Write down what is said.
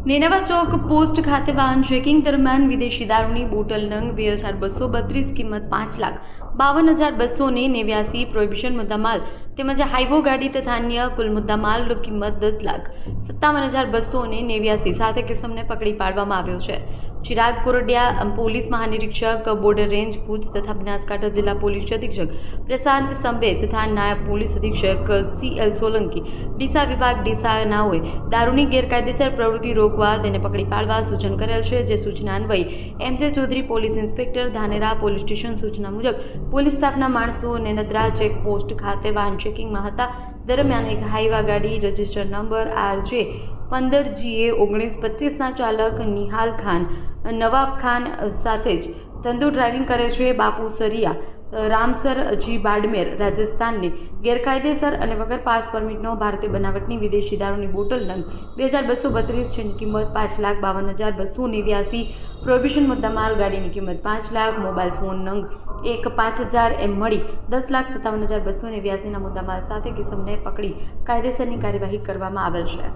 નેનાવા ચોક post ખાતે વાહન checking દરમિયાન વિદેશી દારૂની બોટલ નંગ 2232 કિંમત 5,52,289 પ્રોહિબિશન મુદ્દામાલ તેમજ હાઈવો ગાડી તથા અન્ય કુલ મુદ્દામાલ કિંમત 10,57,289 સાથે કિસમને પકડી પાડવામાં આવ્યો છે। ચિરાગ કોરડિયા પોલીસ મહાનિરીક્ષક બોર્ડર રેન્જ ભુજ તથા બનાસકાંઠા જિલ્લા પોલીસ અધિક્ષક પ્રશાંત સંબે તથા નાયબ પોલીસ અધિક્ષક CL સોલંકી ડીસા વિભાગ ડીસાનાઓએ દારૂની ગેરકાયદેસર પ્રવૃત્તિ રોકવા તેને પકડી પાડવા સૂચન કરેલ છે। જે સૂચના અન્વયે MJ Chaudhary police inspector Dhanera police station સૂચના મુજબ પોલીસ સ્ટાફના માણસો નેનદ્રા ચેકપોસ્ટ ખાતે વાહન ચેકિંગમાં હતા। દરમિયાન એક હાઈવા ગાડી રજિસ્ટર નંબર RJ 15GA1925 ચાલક નિહાલ ખાન નવાબ ખાન સાથે જ ધંધો ડ્રાઇવિંગ કરે છે બાપુ સરિયા રામસરજી બાડમેર રાજસ્થાનને ગેરકાયદેસર અને વગર પાસ પરમિટનો ભારતીય બનાવટની વિદેશી દારૂની બોટલ નંગ 2232 જેની કિંમત 5,52,289 પ્રોહિબિશન મુદ્દામાલ ગાડીની કિંમત 5 લાખ મોબાઈલ ફોન નંગ 1,50,000 એમ મળી 10,57,289 મુદ્દામાલ સાથે કિસમને પકડી કાયદેસરની કાર્યવાહી કરવામાં આવેલ છે।